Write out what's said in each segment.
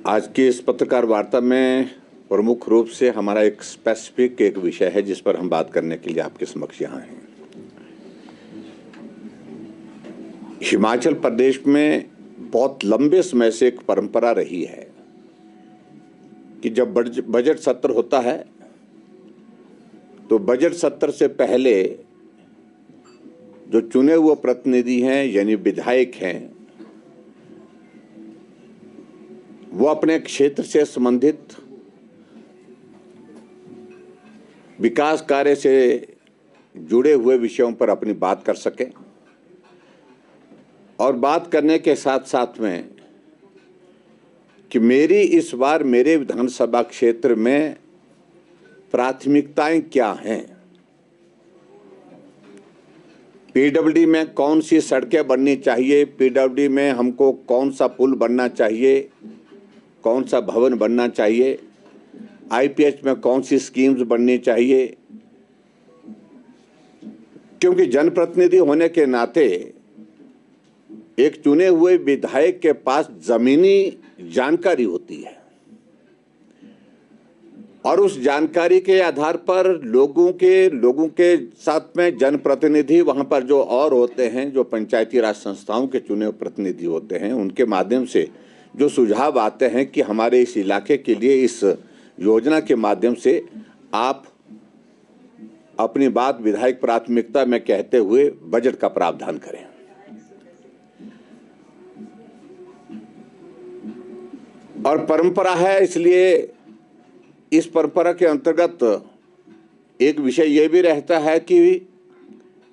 आज की इस पत्रकार वार्ता में प्रमुख रूप से हमारा एक स्पेसिफिक एक विषय है जिस पर हम बात करने के लिए आपके समक्ष यहाँ हैं। हिमाचल प्रदेश में बहुत लंबे समय से एक परंपरा रही है कि जब बजट सत्र होता है तो बजट सत्र से पहले जो चुने हुए प्रतिनिधि हैं यानी विधायक हैं, वो अपने क्षेत्र से संबंधित विकास कार्य से जुड़े हुए विषयों पर अपनी बात कर सकें और बात करने के साथ साथ में कि मेरी इस बार मेरे विधानसभा क्षेत्र में प्राथमिकताएं क्या हैं, पीडब्ल्यूडी में कौन सी सड़कें बननी चाहिए, पीडब्ल्यूडी में हमको कौन सा पुल बनना चाहिए, कौन सा भवन बनना चाहिए, आईपीएच में कौन सी स्कीम्स बननी चाहिए। क्योंकि जनप्रतिनिधि होने के नाते एक चुने हुए विधायक के पास जमीनी जानकारी होती है और उस जानकारी के आधार पर लोगों के साथ में जनप्रतिनिधि वहां पर जो और होते हैं, जो पंचायती राज संस्थाओं के चुने हुए प्रतिनिधि होते हैं, उनके माध्यम से जो सुझाव आते हैं कि हमारे इस इलाके के लिए इस योजना के माध्यम से आप अपनी बात विधायक प्राथमिकता में कहते हुए बजट का प्रावधान करें। और परंपरा है, इसलिए इस परंपरा के अंतर्गत एक विषय यह भी रहता है कि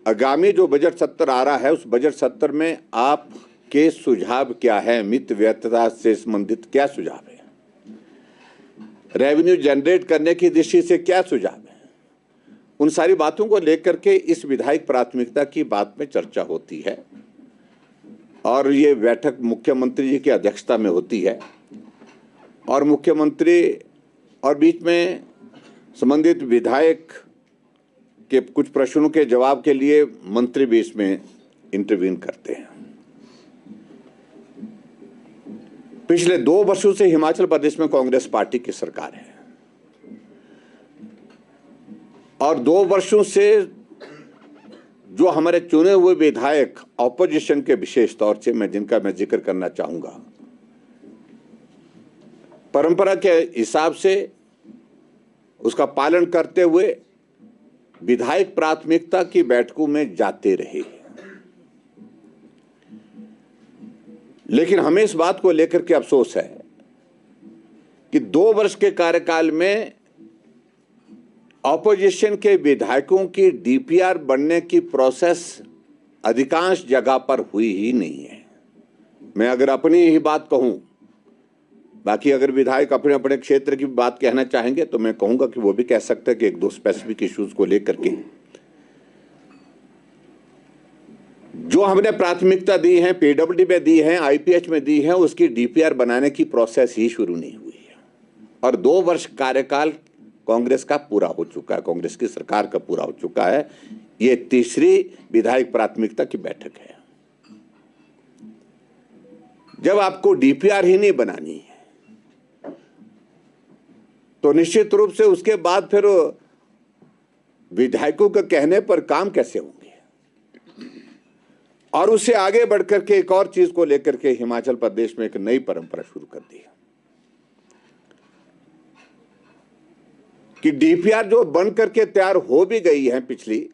आगामी जो बजट सत्र आ रहा है उस बजट सत्र में आपके सुझाव क्या है, मित्र व्यर्थता से संबंधित क्या सुझाव है, रेवेन्यू जनरेट करने की दृष्टि से क्या सुझाव है, उन सारी बातों को लेकर के इस विधायक प्राथमिकता की बात में चर्चा होती है और ये बैठक मुख्यमंत्री जी की अध्यक्षता में होती है और मुख्यमंत्री और बीच में संबंधित विधायक के कुछ प्रश्नों के जवाब के लिए मंत्री भी इसमें इंटरवीन करते हैं। पिछले 2 वर्षों से हिमाचल प्रदेश में कांग्रेस पार्टी की सरकार है और 2 वर्षों से जो हमारे चुने हुए विधायक ऑपोजिशन के विशेष तौर से जिनका मैं जिक्र करना चाहूंगा, परंपरा के हिसाब से उसका पालन करते हुए विधायक प्राथमिकता की बैठकों में जाते रहे। लेकिन हमें इस बात को लेकर के अफसोस है कि 2 वर्ष के कार्यकाल में ऑपोजिशन के विधायकों की डीपीआर बनने की प्रोसेस अधिकांश जगह पर हुई ही नहीं है। मैं अगर अपनी ही बात कहूं, बाकी अगर विधायक अपने अपने क्षेत्र की बात कहना चाहेंगे तो मैं कहूंगा कि वो भी कह सकते हैं कि 1-2 स्पेसिफिक इश्यूज को लेकर के जो हमने प्राथमिकता दी है, पीडब्ल्यूडी में दी है, आईपीएच में दी है, उसकी डीपीआर बनाने की प्रोसेस ही शुरू नहीं हुई है। और 2 वर्ष कार्यकाल कांग्रेस का पूरा हो चुका है, कांग्रेस की सरकार का पूरा हो चुका है। ये तीसरी विधायक प्राथमिकता की बैठक है। जब आपको डीपीआर ही नहीं बनानी है तो निश्चित रूप से उसके बाद फिर विधायकों के कहने पर काम कैसे होंगे। और उससे आगे बढ़कर के एक और चीज को लेकर के हिमाचल प्रदेश में एक नई परंपरा शुरू कर दी है कि डीपीआर जो बन करके तैयार हो भी गई है पिछली,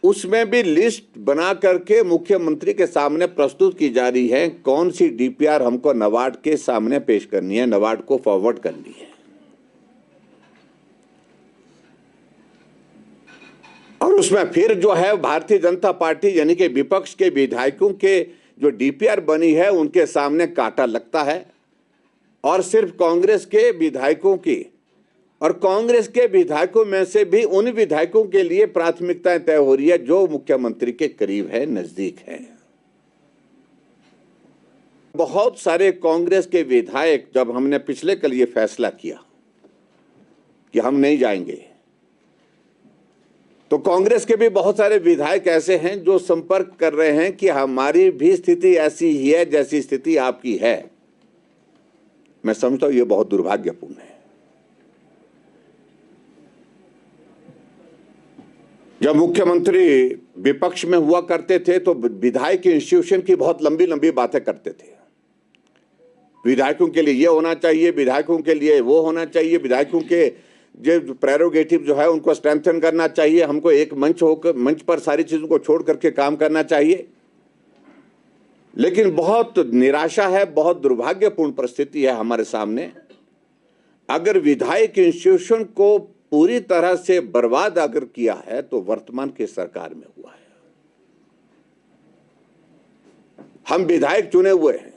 उसमें भी लिस्ट बना करके मुख्यमंत्री के सामने प्रस्तुत की जा रही है कौन सी डीपीआर हमको नाबार्ड के सामने पेश करनी है, नाबार्ड को फॉरवर्ड करनी है। और उसमें फिर जो है भारतीय जनता पार्टी यानी कि विपक्ष के विधायकों के जो डीपीआर बनी है उनके सामने कांटा लगता है और सिर्फ कांग्रेस के विधायकों की, और कांग्रेस के विधायकों में से भी उन विधायकों के लिए प्राथमिकताएं तय हो रही है जो मुख्यमंत्री के करीब है, नजदीक है। बहुत सारे कांग्रेस के विधायक, जब हमने पिछले कल ये फैसला किया कि हम नहीं जाएंगे, तो कांग्रेस के भी बहुत सारे विधायक ऐसे हैं जो संपर्क कर रहे हैं कि हमारी भी स्थिति ऐसी ही है जैसी स्थिति आपकी है। मैं समझता हूं ये बहुत दुर्भाग्यपूर्ण है। जब मुख्यमंत्री विपक्ष में हुआ करते थे तो विधायक इंस्टीट्यूशन की बहुत लंबी लंबी बातें करते थे। विधायकों के लिए ये होना चाहिए, विधायकों के लिए वो होना चाहिए, विधायकों के जो प्रेरोगेटिव जो है उनको स्ट्रेंथन करना चाहिए, हमको एक मंच पर सारी चीजों को छोड़ करके काम करना चाहिए। लेकिन बहुत निराशा है, बहुत दुर्भाग्यपूर्ण परिस्थिति है हमारे सामने। अगर विधायक इंस्टीट्यूशन को पूरी तरह से बर्बाद अगर किया है तो वर्तमान की सरकार में हुआ है। हम विधायक चुने हुए हैं,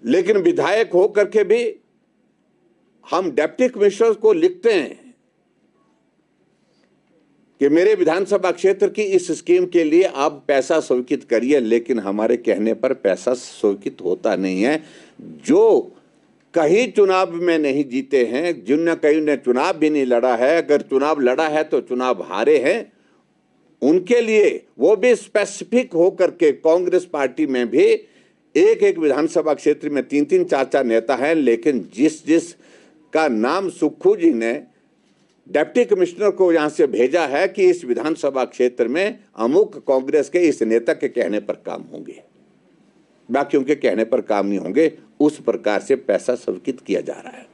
लेकिन विधायक हो करके भी हम डिप्टी कमिश्नर को लिखते हैं कि मेरे विधानसभा क्षेत्र की इस स्कीम के लिए आप पैसा स्वीकृत करिए, लेकिन हमारे कहने पर पैसा स्वीकृत होता नहीं है। जो कहीं चुनाव में नहीं जीते हैं, जिनने कहीं ने चुनाव भी नहीं लड़ा है, अगर चुनाव लड़ा है तो चुनाव हारे हैं, उनके लिए वो भी स्पेसिफिक होकर के कांग्रेस पार्टी में भी एक एक विधानसभा क्षेत्र में 3-3 4-4 नेता हैं, लेकिन जिस का नाम सुक्खू जी ने डिप्टी कमिश्नर को यहां से भेजा है कि इस विधानसभा क्षेत्र में अमुक कांग्रेस के इस नेता के कहने पर काम होंगे, बाकियों के कहने पर काम नहीं होंगे, उस प्रकार से पैसा स्वीकृत किया जा रहा है।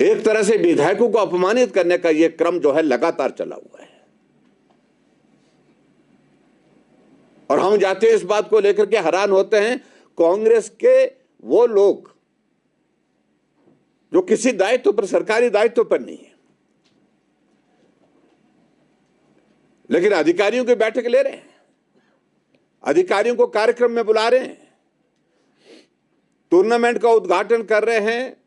एक तरह से विधायकों को अपमानित करने का यह क्रम जो है लगातार चला हुआ है। और हम जाते हैं इस बात को लेकर के हैरान होते हैं, कांग्रेस के वो लोग जो किसी दायित्व पर, सरकारी दायित्व पर नहीं है, लेकिन अधिकारियों की बैठक ले रहे हैं, अधिकारियों को कार्यक्रम में बुला रहे हैं, टूर्नामेंट का उद्घाटन कर रहे हैं,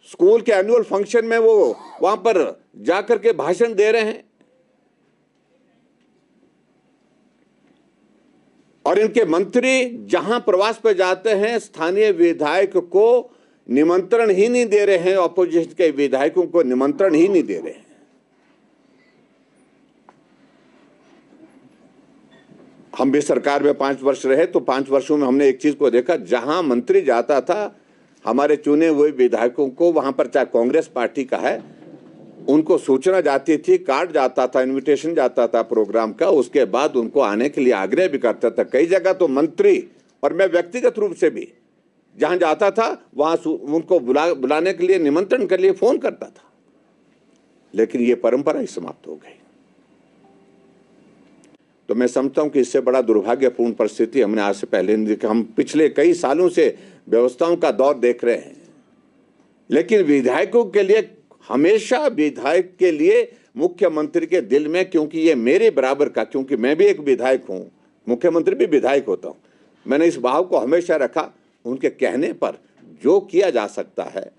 स्कूल के एनुअल फंक्शन में वो वहां पर जाकर के भाषण दे रहे हैं, और इनके मंत्री जहां प्रवास पर जाते हैं स्थानीय विधायक को निमंत्रण ही नहीं दे रहे हैं, ऑपोजिशन के विधायकों को निमंत्रण ही नहीं दे रहे हैं। हम भी सरकार में 5 वर्ष रहे तो 5 वर्षों में हमने एक चीज को देखा, जहां मंत्री जाता था हमारे चुने हुए विधायकों को, वहां पर चाहे कांग्रेस पार्टी का है, उनको सूचना जाती थी, कार्ड जाता था, इनविटेशन जाता था प्रोग्राम का, उसके बाद उनको आने के लिए आग्रह भी करता था। कई जगह तो मंत्री और मैं व्यक्तिगत रूप से भी जहां जाता था वहां उनको बुलाने के लिए, निमंत्रण के लिए फोन करता था, लेकिन ये परंपरा ही समाप्त हो गई। तो मैं समझता हूं कि इससे बड़ा दुर्भाग्यपूर्ण परिस्थिति हमने आज से पहले नहीं देखा। हम पिछले कई सालों से व्यवस्थाओं का दौर देख रहे हैं, लेकिन विधायकों के लिए हमेशा, विधायक के लिए मुख्यमंत्री के दिल में, क्योंकि ये मेरे बराबर का, क्योंकि मैं भी एक विधायक हूं, मुख्यमंत्री भी विधायक होता हूं, मैंने इस भाव को हमेशा रखा। उनके कहने पर जो किया जा सकता है,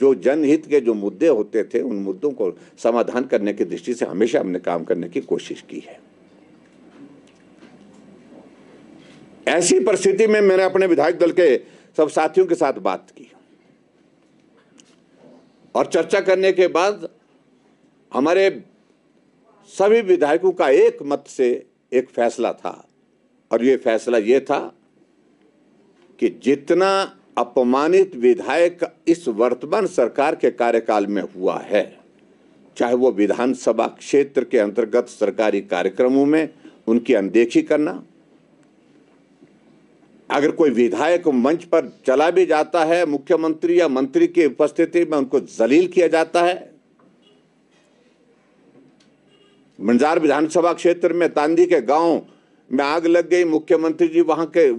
जो जनहित के जो मुद्दे होते थे, उन मुद्दों को समाधान करने की दृष्टि से हमेशा हमने काम करने की कोशिश की है। ऐसी परिस्थिति में मैंने अपने विधायक दल के सब साथियों के साथ बात की और चर्चा करने के बाद हमारे सभी विधायकों का एक मत से एक फैसला था, और ये फैसला ये था कि जितना अपमानित विधायक इस वर्तमान सरकार के कार्यकाल में हुआ है, चाहे वो विधानसभा क्षेत्र के अंतर्गत सरकारी कार्यक्रमों में उनकी अनदेखी करना, अगर कोई विधायक मंच पर चला भी जाता है, मुख्यमंत्री या मंत्री की उपस्थिति में उनको जलील किया जाता है। मंजार विधानसभा क्षेत्र में तांदी के गांव में आग लग गई, मुख्यमंत्री जी वहां गए,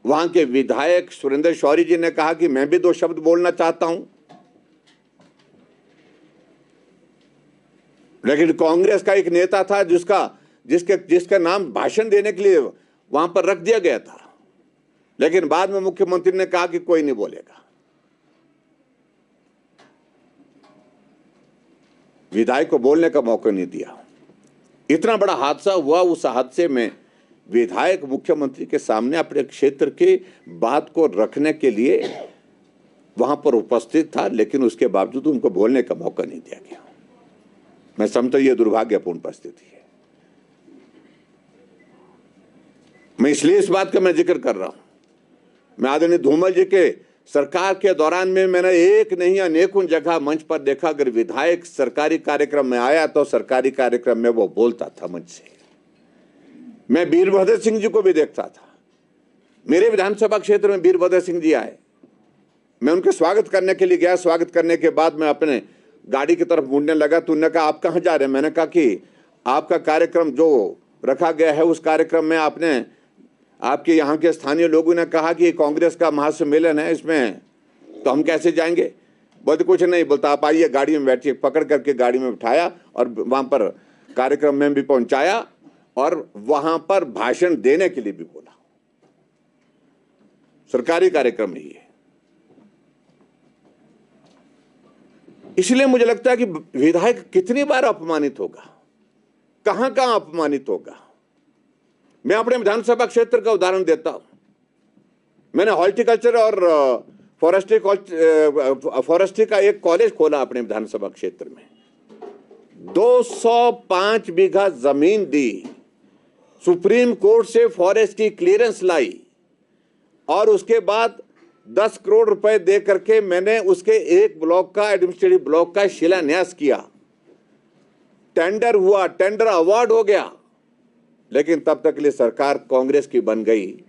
वहां के विधायक सुरेंद्र शौरी जी ने कहा कि मैं भी 2 शब्द बोलना चाहता हूं, लेकिन कांग्रेस का एक नेता था जिसका नाम भाषण देने के लिए वहां पर रख दिया गया था, लेकिन बाद में मुख्यमंत्री ने कहा कि कोई नहीं बोलेगा। विधायक को बोलने का मौका नहीं दिया। इतना बड़ा हादसा हुआ, उस हादसे में विधायक मुख्यमंत्री के सामने अपने क्षेत्र की बात को रखने के लिए वहां पर उपस्थित था, लेकिन उसके बावजूद उनको बोलने का मौका नहीं दिया गया। मैं समझता हूं यह दुर्भाग्यपूर्ण परिस्थिति है। मैं इसलिए इस बात का मैं जिक्र कर रहा हूं। मैं आदरणीय धूमल जी के सरकार के दौरान में मैंने एक नहीं अनेकों जगह मंच पर देखा, अगर विधायक सरकारी कार्यक्रम में आया तो सरकारी कार्यक्रम में वो बोलता था मंच से। मैं वीरभद्र सिंह जी को भी देखता था। मेरे विधानसभा क्षेत्र में वीरभद्र सिंह जी आए, मैं उनके स्वागत करने के लिए गया। स्वागत करने के बाद मैं अपने गाड़ी की तरफ मुड़ने लगा तो उन्होंने कहा आप कहाँ जा रहे हैं? मैंने कहा कि आपका कार्यक्रम जो रखा गया है उस कार्यक्रम में आपके यहाँ के स्थानीय लोगों ने कहा कि कांग्रेस का महासम्मेलन है, इसमें तो हम कैसे जाएंगे? बोलते कुछ नहीं, बोलता आप आइए गाड़ी में बैठिए। पकड़ करके गाड़ी में बिठाया और वहाँ पर कार्यक्रम में भी पहुँचाया और वहाँ पर भाषण देने के लिए भी बोला। सरकारी कार्यक्रम ही है। इसलिए मुझे लगता है कि विधायक कितनी बार अपमानित होगा, कहां कहां अपमानित होगा। मैं अपने विधानसभा क्षेत्र का उदाहरण देता हूं। मैंने हॉर्टिकल्चर और फॉरेस्ट्री का एक कॉलेज खोला अपने विधानसभा क्षेत्र में। 205 बीघा जमीन दी, सुप्रीम कोर्ट से फॉरेस्ट की क्लियरेंस लाई और उसके बाद 10 करोड़ रुपए दे करके मैंने उसके एक ब्लॉक का, एडमिनिस्ट्रेटिव ब्लॉक का शिलान्यास किया। टेंडर हुआ, टेंडर अवार्ड हो गया, लेकिन तब तक के लिए सरकार कांग्रेस की बन गई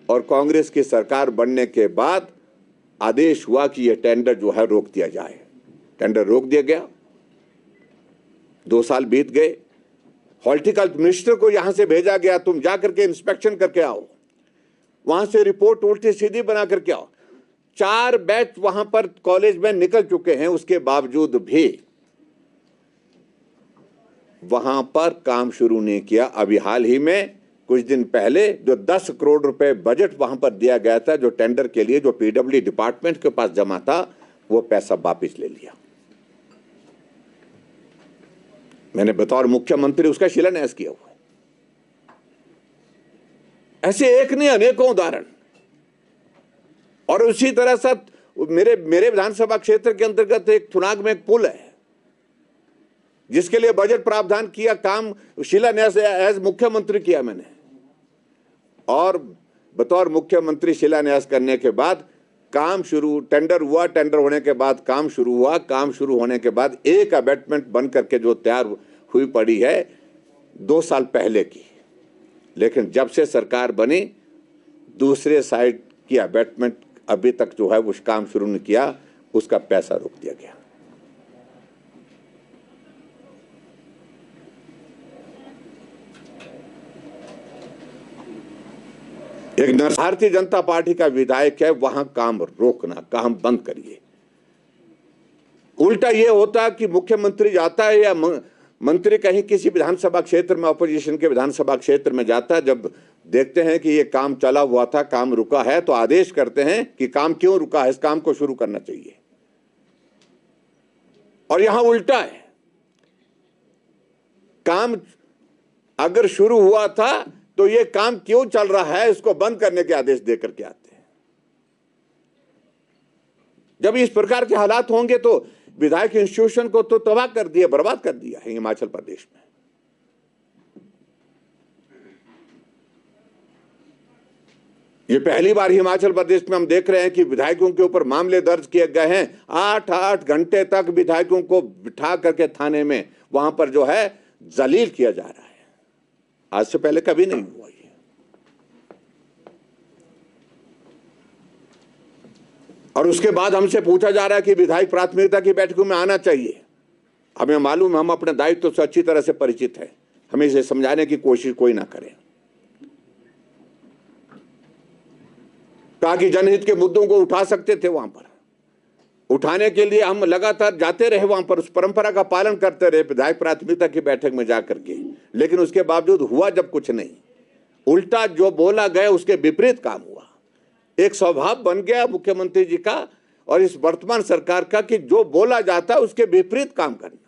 और कांग्रेस की सरकार बनने के बाद आदेश हुआ कि यह टेंडर जो है रोक दिया जाए। टेंडर रोक दिया गया। 2 साल बीत गए। हॉर्टिकल्चर मिनिस्टर को यहां से भेजा गया, तुम जाकर के इंस्पेक्शन करके आओ, वहां से रिपोर्ट उल्टी सीधी बना करके आओ। 4 बैच वहां पर कॉलेज में निकल चुके हैं, उसके बावजूद भी वहां पर काम शुरू नहीं किया। अभी हाल ही में कुछ दिन पहले जो 10 करोड़ रुपए बजट वहां पर दिया गया था, जो टेंडर के लिए, जो पीडब्ल्यू डिपार्टमेंट के पास जमा था, वो पैसा वापस ले लिया। मैंने बतौर मुख्यमंत्री उसका शिलान्यास किया हुआ है। ऐसे एक नहीं अनेकों उदाहरण। और उसी तरह से मेरे विधानसभा क्षेत्र के अंतर्गत एक थुनाग में एक पुल है जिसके लिए बजट प्रावधान किया, काम शिलान्यास एज मुख्यमंत्री किया मैंने। और बतौर मुख्यमंत्री शिलान्यास करने के बाद काम शुरू, टेंडर हुआ, टेंडर होने के बाद काम शुरू हुआ। काम शुरू होने के बाद एक अबैटमेंट बन करके जो तैयार हुई पड़ी है 2 साल पहले की, लेकिन जब से सरकार बनी दूसरे साइड की अबैटमेंट अभी तक जो है उस काम शुरू नहीं किया, उसका पैसा रोक दिया गया। एक भारतीय जनता पार्टी का विधायक है, वहां काम रोकना, काम बंद करिए। उल्टा यह होता कि मुख्यमंत्री जाता है या मंत्री कहीं किसी विधानसभा क्षेत्र में, अपोजिशन के विधानसभा क्षेत्र में जाता है, जब देखते हैं कि ये काम चला हुआ था, काम रुका है, तो आदेश करते हैं कि काम क्यों रुका है, इस काम को शुरू करना चाहिए। और यहां उल्टा है, काम अगर शुरू हुआ था तो ये काम क्यों चल रहा है, इसको बंद करने के आदेश देकर के आते हैं। जब इस प्रकार के हालात होंगे तो विधायक इंस्टीट्यूशन को तो तबाह कर दिया, बर्बाद कर दिया है हिमाचल प्रदेश में। ये पहली बार हिमाचल प्रदेश में हम देख रहे हैं कि विधायकों के ऊपर मामले दर्ज किए गए हैं। 8-8 घंटे तक विधायकों को बिठा करके थाने में वहां पर जो है जलील किया जा रहा है। आज से पहले कभी नहीं हुआ ये। और उसके बाद हमसे पूछा जा रहा है कि विधायक प्राथमिकता की बैठकों में आना चाहिए। हमें मालूम, हम अपने दायित्व से अच्छी तरह से परिचित है, हमें इसे समझाने की कोशिश कोई ना करे। कहा कि जनहित के मुद्दों को उठा सकते थे, वहां पर उठाने के लिए हम लगातार जाते रहे, वहां पर उस परंपरा का पालन करते रहे, विधायक प्राथमिकता की बैठक में जाकर के। लेकिन उसके बावजूद हुआ जब कुछ नहीं, उल्टा जो बोला गया उसके विपरीत काम हुआ। एक स्वभाव बन गया मुख्यमंत्री जी का और इस वर्तमान सरकार का कि जो बोला जाता है उसके विपरीत काम करना।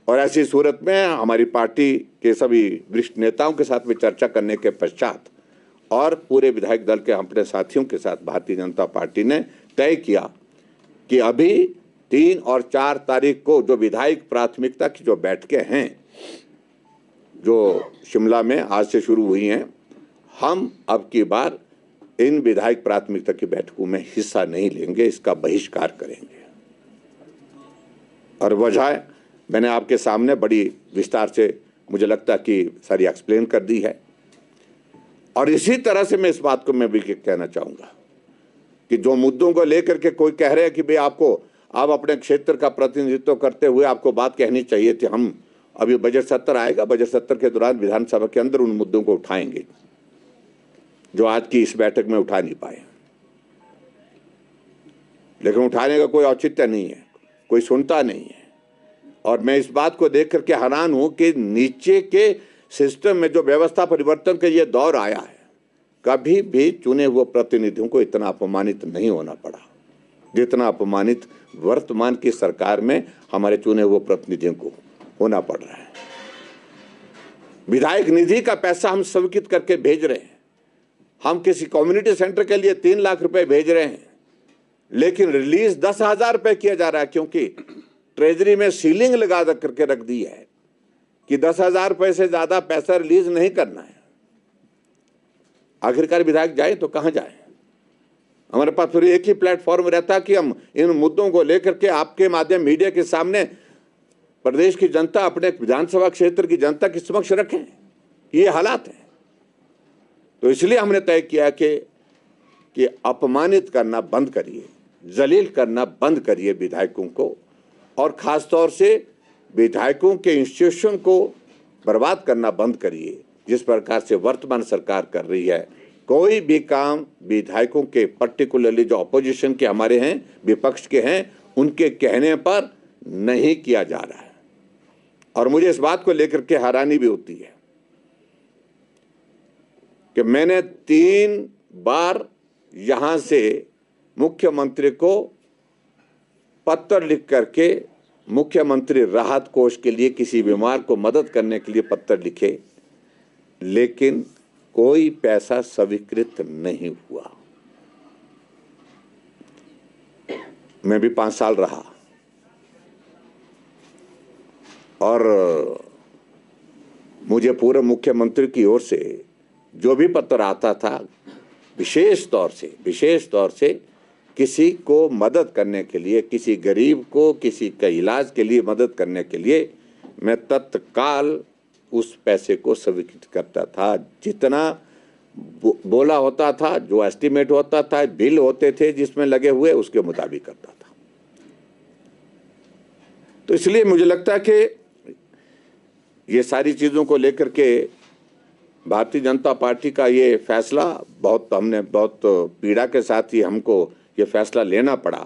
और ऐसी सूरत में हमारी पार्टी के सभी वरिष्ठ नेताओं के साथ में चर्चा करने के पश्चात और पूरे विधायक दल के अपने साथियों के साथ भारतीय जनता पार्टी ने तय किया कि अभी 3 और 4 तारीख को जो विधायक प्राथमिकता की जो बैठकें हैं, जो शिमला में आज से शुरू हुई हैं, हम अब की बार इन विधायक प्राथमिकता की बैठकों में हिस्सा नहीं लेंगे, इसका बहिष्कार करेंगे। और वजह मैंने आपके सामने बड़ी विस्तार से मुझे लगता कि सारी एक्सप्लेन कर दी है। और इसी तरह से मैं इस बात को मैं भी कहना चाहूँगा कि जो मुद्दों को लेकर के कोई कह रहे हैं कि भाई आप अपने क्षेत्र का प्रतिनिधित्व करते हुए आपको बात कहनी चाहिए थी, हम अभी बजट सत्र आएगा, बजट सत्र के दौरान विधानसभा के अंदर उन मुद्दों को उठाएंगे जो आज की इस बैठक में उठा नहीं पाए। लेकिन उठाने का कोई औचित्य नहीं है, कोई सुनता नहीं है। और मैं इस बात को देख करके हैरान हूं कि नीचे के सिस्टम में जो व्यवस्था परिवर्तन का ये दौर आया है, कभी भी चुने हुए प्रतिनिधियों को इतना अपमानित नहीं होना पड़ा जितना अपमानित वर्तमान की सरकार में हमारे चुने हुए प्रतिनिधियों को होना पड़ रहा है। विधायक निधि का पैसा हम स्वीकृत करके भेज रहे हैं, हम किसी कम्युनिटी सेंटर के लिए 3 लाख रुपए भेज रहे हैं, लेकिन रिलीज 10,000 रुपए किया जा रहा है, क्योंकि ट्रेजरी में सीलिंग लगा करके रख दी है कि 10,000 रुपए से ज्यादा पैसा रिलीज नहीं करना है। आखिरकार विधायक जाए तो कहां जाए? हमारे पास फिर एक ही प्लेटफॉर्म रहता कि हम इन मुद्दों को लेकर के आपके माध्यम मीडिया के सामने प्रदेश की जनता, अपने विधानसभा क्षेत्र की जनता के समक्ष रखें। ये हालात है। तो इसलिए हमने तय किया कि अपमानित करना बंद करिए, जलील करना बंद करिए विधायकों को, और खास तौर से विधायकों के इंस्टीट्यूशन को बर्बाद करना बंद करिए जिस प्रकार से वर्तमान सरकार कर रही है। कोई भी काम विधायकों के, पर्टिकुलरली जो अपोजिशन के हमारे हैं, विपक्ष के हैं, उनके कहने पर नहीं किया जा रहा है। और मुझे इस बात को लेकर के हैरानी भी होती है कि मैंने 3 बार यहां से मुख्यमंत्री को पत्र लिख करके, मुख्यमंत्री राहत कोष के लिए किसी बीमार को मदद करने के लिए पत्र लिखे, लेकिन कोई पैसा स्वीकृत नहीं हुआ। मैं भी 5 साल रहा और मुझे पूर्व मुख्यमंत्री की ओर से जो भी पत्र आता था, विशेष तौर से किसी को मदद करने के लिए, किसी गरीब को किसी का इलाज के लिए मदद करने के लिए, मैं तत्काल उस पैसे को स्वीकृत करता था। जितना बोला होता था, जो एस्टीमेट होता था, बिल होते थे जिसमें लगे हुए, उसके मुताबिक करता था। तो इसलिए मुझे लगता है कि ये सारी चीज़ों को लेकर के भारतीय जनता पार्टी का ये फैसला हमने बहुत पीड़ा के साथ ही हमको ये फैसला लेना पड़ा।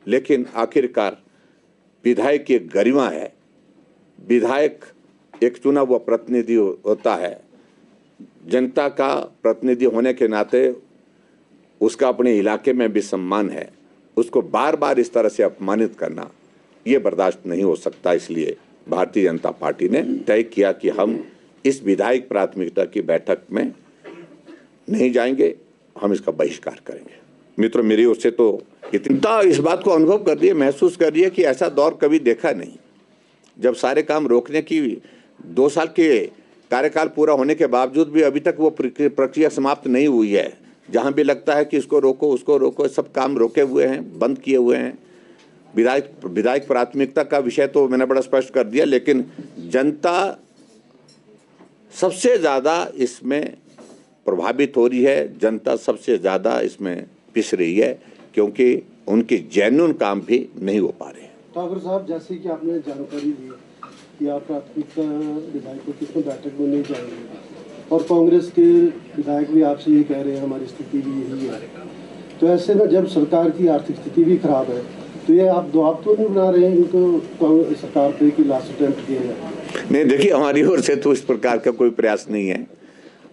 लेकिन आखिरकार विधायक की गरिमा है, विधायक एक चुना हुआ प्रतिनिधि होता है, जनता का प्रतिनिधि होने के नाते उसका अपने इलाके में भी सम्मान है। उसको बार बार इस तरह से अपमानित करना ये बर्दाश्त नहीं हो सकता। इसलिए भारतीय जनता पार्टी ने तय किया कि हम इस विधायक प्राथमिकता की बैठक में नहीं जाएंगे, हम इसका बहिष्कार करेंगे। मित्रों, मेरी ओर से तो इतना इस बात को अनुभव कर रही है, महसूस कर रही है कि ऐसा दौर कभी देखा नहीं, जब सारे काम रोकने की 2 साल के कार्यकाल पूरा होने के बावजूद भी अभी तक वो प्रक्रिया समाप्त नहीं हुई है। जहां भी लगता है कि इसको रोको, उसको रोको, सब काम रोके हुए हैं, बंद किए हुए हैं। विधायक प्राथमिकता का विषय तो मैंने बड़ा स्पष्ट कर दिया, लेकिन जनता सबसे ज़्यादा इसमें प्रभावित हो रही है, जनता सबसे ज़्यादा इसमें पिस रही है, क्योंकि उनके जेन्युइन काम भी नहीं हो पा रहे हैं। ठाकुर साहब, जैसे कि आपने जानकारी दी कि आप प्राथमिकता विधायकों की इसमें बैठक में नहीं जाएंगे, और कांग्रेस के विधायक भी आपसे ये कह रहे हैं हमारी स्थिति भी यही है, तो ऐसे में जब सरकार की आर्थिक स्थिति भी खराब है, तो ये आप तो नहीं बना रहे हैं इनको सरकार पे कि लास्ट अटेम्प्ट किया जाए? नहीं, देखिए, हमारी ओर से तो इस प्रकार का कोई प्रयास नहीं है।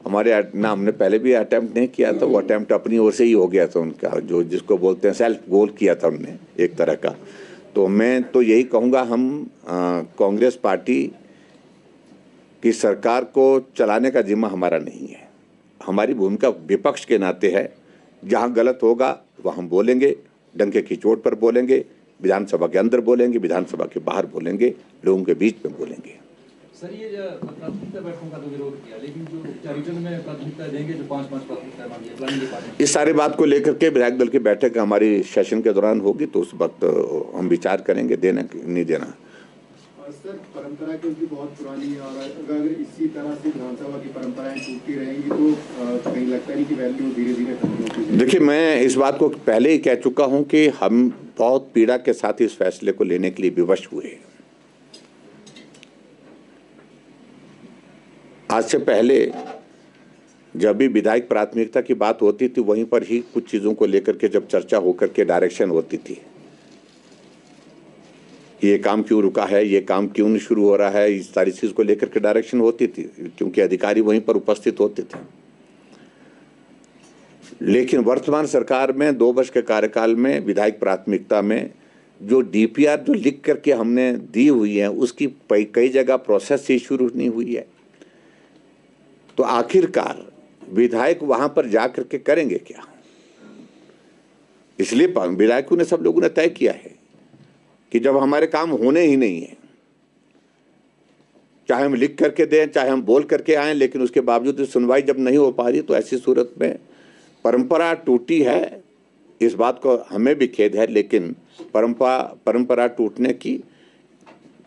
हमने पहले भी अटेम्प्ट नहीं किया था, वो अटेम्प्ट अपनी ओर से ही हो गया था उनका, जो जिसको बोलते हैं सेल्फ गोल किया था उनने एक तरह का। तो मैं तो यही कहूँगा, हम कांग्रेस पार्टी की सरकार को चलाने का जिम्मा हमारा नहीं है। हमारी भूमिका विपक्ष के नाते है, जहाँ गलत होगा वह हम बोलेंगे, डंके की चोट पर बोलेंगे, विधानसभा के अंदर बोलेंगे, विधानसभा के बाहर बोलेंगे, लोगों के बीच में बोलेंगे। सर, ये जो प्राथमिकता बैठकों का तो विरोध किया, लेकिन जो रिटर्न में प्राथमिकता देंगे, जो 5-5 प्राथमिकता, इस सारे बात को लेकर के विधायक दल की बैठक हमारी सेशन के दौरान होगी, तो उस वक्त हम विचार करेंगे देना नहीं देना। सर, परंपरा क्योंकि बहुत पुरानी है और अगर इसी तरह से विधानसभा की परंपराएं टूटती रहेंगी तो कहीं लगता नहीं कि वैल्यू धीरे धीरे खत्म होती है। देखिए, मैं इस बात को पहले ही कह चुका हूं कि हम बहुत पीड़ा के साथ इस फैसले को लेने के लिए विवश हुए। आज से पहले जब भी विधायक प्राथमिकता की बात होती थी, वहीं पर ही कुछ चीजों को लेकर के जब चर्चा होकर के डायरेक्शन होती थी, ये काम क्यों रुका है, ये काम क्यों नहीं शुरू हो रहा है, इस सारी चीज को लेकर के डायरेक्शन होती थी, क्योंकि अधिकारी वहीं पर उपस्थित होते थे। लेकिन वर्तमान सरकार में 2 वर्ष के कार्यकाल में विधायक प्राथमिकता में जो डीपीआर जो लिख करके हमने दी हुई है, उसकी कई जगह प्रोसेस ही शुरू नहीं हुई है। तो आखिरकार विधायक वहां पर जाकर के करेंगे क्या? इसलिए विधायकों ने, सब लोगों ने तय किया है कि जब हमारे काम होने ही नहीं है, चाहे हम लिख करके दें, चाहे हम बोल करके आएं, लेकिन उसके बावजूद सुनवाई जब नहीं हो पा रही, तो ऐसी सूरत में परंपरा टूटी है। इस बात को हमें भी खेद है, लेकिन परंपरा टूटने की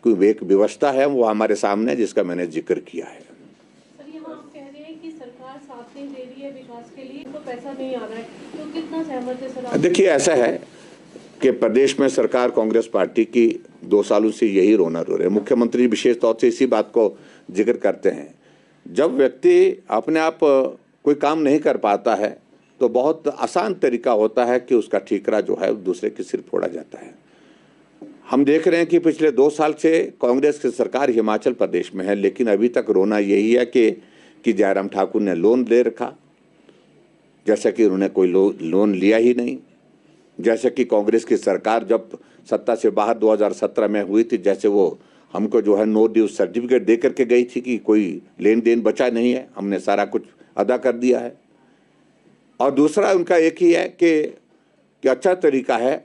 कोई एक व्यवस्था है, वो हमारे सामने, जिसका मैंने जिक्र किया है। सर, यहाँ आप कह रहे हैं कि सरकार साथ नहीं दे रही है विकास के लिए, तो पैसा नहीं आ रहा है, तो कितना सहमत है सर आप? देखिए, ऐसा है कि प्रदेश में सरकार कांग्रेस पार्टी की 2 सालों से यही रोना रो रहे हैं। मुख्यमंत्री विशेष तौर से इसी बात को जिक्र करते हैं। जब व्यक्ति अपने आप कोई काम नहीं कर पाता है, तो बहुत आसान तरीका होता है कि उसका ठीकरा जो है दूसरे के सिर फोड़ा जाता है। हम देख रहे हैं कि पिछले 2 साल से कांग्रेस की सरकार हिमाचल प्रदेश में है, लेकिन अभी तक रोना यही है कि जयराम ठाकुर ने लोन ले रखा, जैसा कि उन्होंने कोई लोन लिया ही नहीं। जैसे कि कांग्रेस की सरकार जब सत्ता से बाहर 2017 में हुई थी, जैसे वो हमको जो है नो ड्यू सर्टिफिकेट दे करके गई थी कि कोई लेन देन बचा नहीं है, हमने सारा कुछ अदा कर दिया है। और दूसरा उनका एक ही है कि अच्छा तरीका है,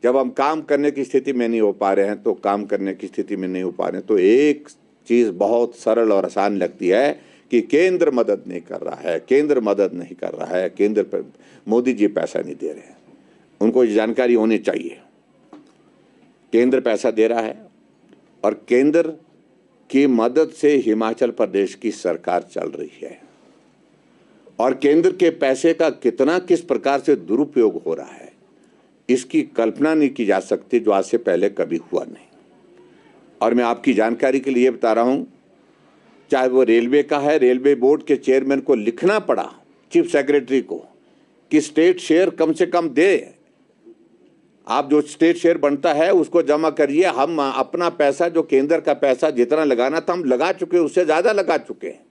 जब हम काम करने की स्थिति में नहीं हो पा रहे हैं, तो काम करने की स्थिति में नहीं हो पा रहे हैं, तो एक चीज़ बहुत सरल और आसान लगती है कि केंद्र मदद नहीं कर रहा है, केंद्र मदद नहीं कर रहा है, केंद्र पर मोदी जी पैसा नहीं दे रहे हैं। उनको ये जानकारी होनी चाहिए, केंद्र पैसा दे रहा है और केंद्र की मदद से हिमाचल प्रदेश की सरकार चल रही है, और केंद्र के पैसे का कितना किस प्रकार से दुरुपयोग हो रहा है, इसकी कल्पना नहीं की जा सकती, जो आज से पहले कभी हुआ नहीं। और मैं आपकी जानकारी के लिए बता रहा हूं, चाहे वो रेलवे का है, रेलवे बोर्ड के चेयरमैन को लिखना पड़ा, चीफ सेक्रेटरी को, कि स्टेट शेयर कम से कम दे, आप जो स्टेट शेयर बनता है उसको जमा करिए, हम अपना पैसा, जो केंद्र का पैसा जितना लगाना था हम लगा चुके, उससे ज्यादा लगा चुके हैं।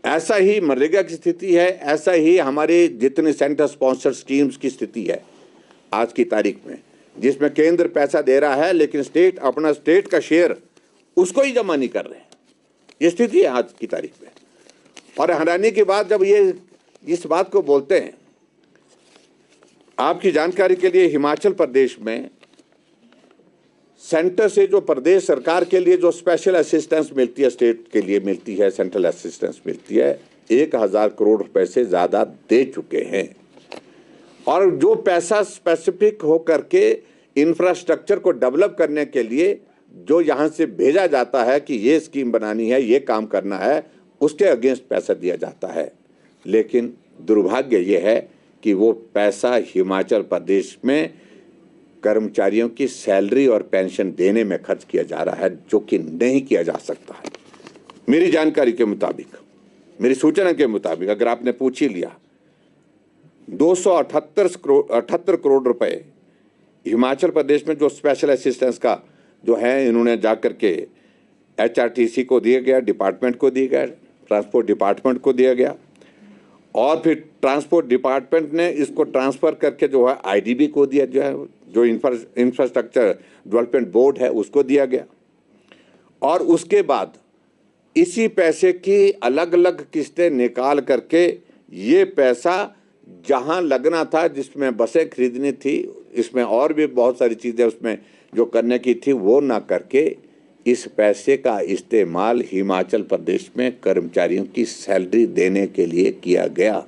ऐसा ही मनरेगा की स्थिति है, ऐसा ही हमारे जितने सेंटर स्पॉन्सर्ड स्कीम्स की स्थिति है आज की तारीख में, जिसमें केंद्र पैसा दे रहा है लेकिन स्टेट अपना स्टेट का शेयर उसको ही जमा नहीं कर रहे हैं। ये स्थिति है आज की तारीख में। और हैरानी की बात, जब ये इस बात को बोलते हैं, आपकी जानकारी के लिए हिमाचल प्रदेश में सेंटर से जो प्रदेश सरकार के लिए जो स्पेशल असिस्टेंस मिलती है, स्टेट के लिए मिलती है, सेंट्रल असिस्टेंस मिलती है, 1000 करोड़ रुपए से ज़्यादा दे चुके हैं। और जो पैसा स्पेसिफिक हो करके इंफ्रास्ट्रक्चर को डेवलप करने के लिए जो यहाँ से भेजा जाता है कि ये स्कीम बनानी है, ये काम करना है, उसके अगेंस्ट पैसा दिया जाता है। लेकिन दुर्भाग्य ये है कि वो पैसा हिमाचल प्रदेश में कर्मचारियों की सैलरी और पेंशन देने में खर्च किया जा रहा है, जो कि नहीं किया जा सकता है। मेरी जानकारी के मुताबिक, मेरी सूचना के मुताबिक, अगर आपने पूछ ही लिया, 278 करोड़ रुपए हिमाचल प्रदेश में जो स्पेशल असिस्टेंस का जो है, इन्होंने जाकर के HRTC को दिया गया, डिपार्टमेंट को दिया गया, ट्रांसपोर्ट डिपार्टमेंट को दिया गया, और फिर ट्रांसपोर्ट डिपार्टमेंट ने इसको ट्रांसफ़र करके जो है IDB को दिया, जो इंफ्रास्ट्रक्चर डेवलपमेंट बोर्ड है उसको दिया गया। और उसके बाद इसी पैसे की अलग अलग किस्तें निकाल करके ये पैसा जहां लगना था, जिसमें बसें खरीदनी थी, इसमें और भी बहुत सारी चीज़ें उसमें जो करने की थी वो ना करके इस पैसे का इस्तेमाल हिमाचल प्रदेश में कर्मचारियों की सैलरी देने के लिए किया गया,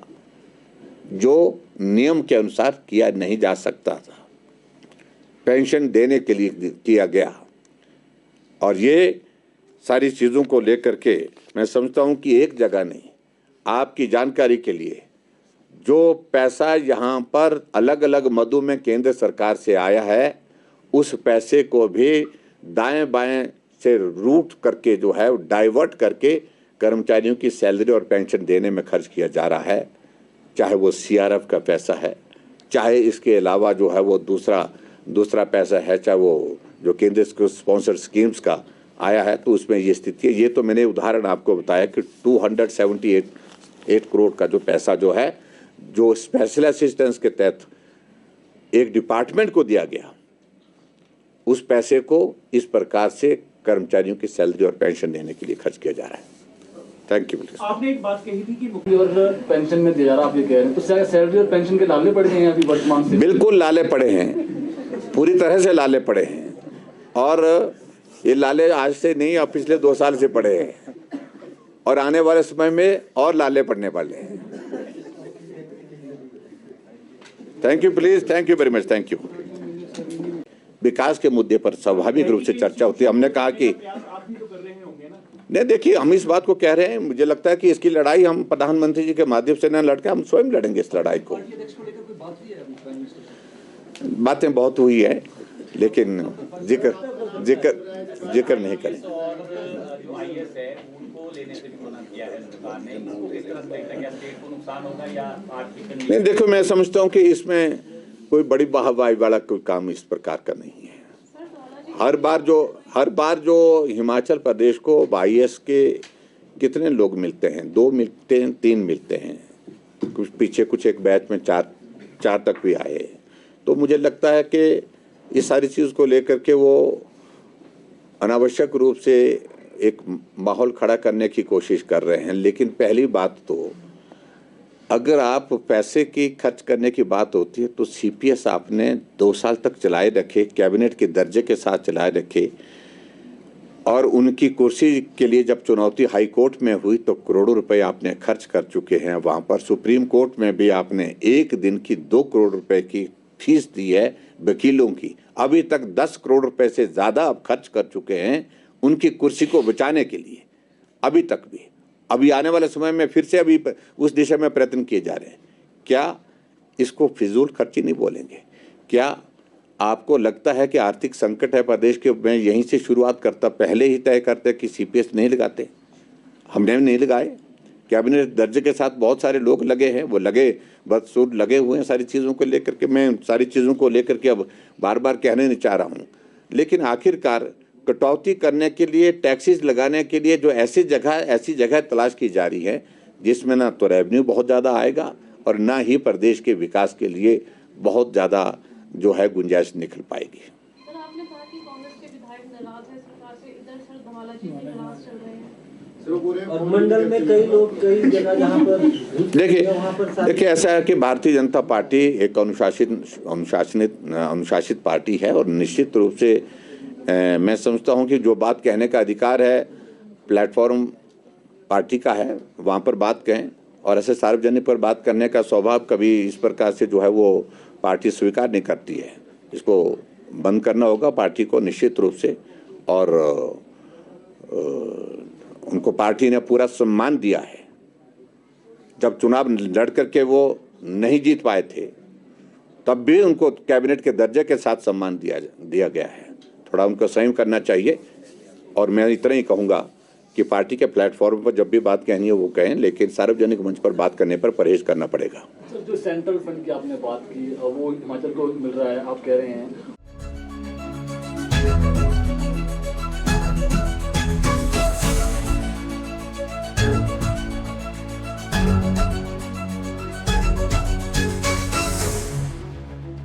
जो नियम के अनुसार किया नहीं जा सकता था। पेंशन देने के लिए किया गया। और ये सारी चीज़ों को लेकर के मैं समझता हूँ कि एक जगह नहीं, आपकी जानकारी के लिए जो पैसा यहाँ पर अलग अलग मदों में केंद्र सरकार से आया है, उस पैसे को भी दाएं बाएं से रूट करके जो है डाइवर्ट करके कर्मचारियों की सैलरी और पेंशन देने में खर्च किया जा रहा है। चाहे वो सीआरएफ का पैसा है, चाहे इसके अलावा जो है वो दूसरा पैसा है, चाहे वो जो केंद्र के स्पॉन्सर स्कीम्स का आया है, तो उसमें ये स्थिति है। ये तो मैंने उदाहरण आपको बताया कि 278 करोड़ का जो पैसा जो है, जो स्पेशल असिस्टेंस के तहत एक डिपार्टमेंट को दिया गया, उस पैसे को इस प्रकार से कर्मचारियों की सैलरी और पेंशन देने के लिए खर्च किया जा रहा है। Thank you. आपने एक बात कही थी कि मुख्य और पेंशन में दिया जा रहा, आप ये कह रहे हैं तो सैलरी और पेंशन के लाले पड़े हैं अभी वर्तमान से? बिल्कुल लाले पड़े हैं, पूरी तरह से लाले पड़े हैं। और ये लाले आज से नहीं, अब पिछले 2 साल से पड़े हैं और आने वाले समय में और लाले पड़ने वाले हैं। Thank you, please, thank you very much, thank you. विकास के मुद्दे पर स्वाभाविक रूप से चर्चा होती है। हमने कहा कि नहीं, देखिए, हम इस बात को कह रहे हैं, मुझे लगता है कि इसकी लड़ाई हम प्रधानमंत्री जी के माध्यम से न लड़के हम स्वयं लड़ेंगे इस लड़ाई को। बातें बहुत हुई है, लेकिन जिक्र नहीं करें। नहीं, देखो, मैं समझता हूँ कि इसमें कोई बड़ी वाहवाही वाला कोई काम इस प्रकार का नहीं है। हर बार जो हिमाचल प्रदेश को IAS के कितने लोग मिलते हैं, 2 मिलते हैं, 3 मिलते हैं, कुछ पीछे कुछ एक बैच में 4 तक भी आए। तो मुझे लगता है कि इस सारी चीज़ को लेकर के वो अनावश्यक रूप से एक माहौल खड़ा करने की कोशिश कर रहे हैं। लेकिन पहली बात तो, अगर आप पैसे की खर्च करने की बात होती है तो CPS आपने 2 साल तक चलाए रखे, कैबिनेट के दर्जे के साथ चलाए रखे, और उनकी कुर्सी के लिए जब चुनौती हाई कोर्ट में हुई तो करोड़ों रुपए आपने खर्च कर चुके हैं। वहाँ पर सुप्रीम कोर्ट में भी आपने एक दिन की 2 करोड़ रुपए की फीस दी है वकीलों की। अभी तक 10 करोड़ रुपए से ज़्यादा आप खर्च कर चुके हैं उनकी कुर्सी को बचाने के लिए, अभी तक भी। अभी आने वाले समय में फिर से अभी उस दिशा में प्रयत्न किए जा रहे हैं। क्या इसको फिजूल खर्ची नहीं बोलेंगे? क्या आपको लगता है कि आर्थिक संकट है प्रदेश के, मैं यहीं से शुरुआत करता, पहले ही तय करते कि CPS नहीं लगाते? हमने नहीं लगाए। कैबिनेट दर्जे के साथ बहुत सारे लोग लगे हैं, वो बदसूर लगे हुए हैं सारी चीज़ों को लेकर के। मैं सारी चीज़ों को लेकर के अब बार बार कहने नहीं चाह रहा हूँ, लेकिन आखिरकार कटौती करने के लिए, टैक्सेस लगाने के लिए जो ऐसी जगह तलाश की जा रही है जिसमें ना तो रेवेन्यू बहुत ज़्यादा आएगा और ना ही प्रदेश के विकास के लिए बहुत ज़्यादा जो है गुंजाइश निकल पाएगी। सर, आपने कहा कि कांग्रेस के विधायक नाराज है सरकार से, इधर सर धमाला जी भी नाराज चल रहे हैं और मंडल में कई लोग कई जगह जहाँ पर देखिए ऐसा है कि भारतीय जनता पार्टी एक अनुशासित पार्टी है और निश्चित रूप से मैं समझता हूं कि जो बात कहने का अधिकार है प्लेटफॉर्म पार्टी का है, वहां पर बात कहें, और ऐसे सार्वजनिक पर बात करने का स्वभाव कभी इस प्रकार से जो है वो पार्टी स्वीकार नहीं करती है। इसको बंद करना होगा पार्टी को निश्चित रूप से, और उनको पार्टी ने पूरा सम्मान दिया है। जब चुनाव लड़ करके वो नहीं जीत पाए थे तब भी उनको कैबिनेट के दर्जे के साथ सम्मान दिया गया है। थोड़ा उनको संयम करना चाहिए, और मैं इतना ही कहूँगा कि पार्टी के प्लेटफॉर्म पर जब भी बात कहनी है वो कहें, लेकिन सार्वजनिक मंच पर बात करने पर परहेज करना पड़ेगा। सर, जो सेंट्रल फंड की आपने बात की वो हिमाचल को मिल रहा है आप कह रहे हैं,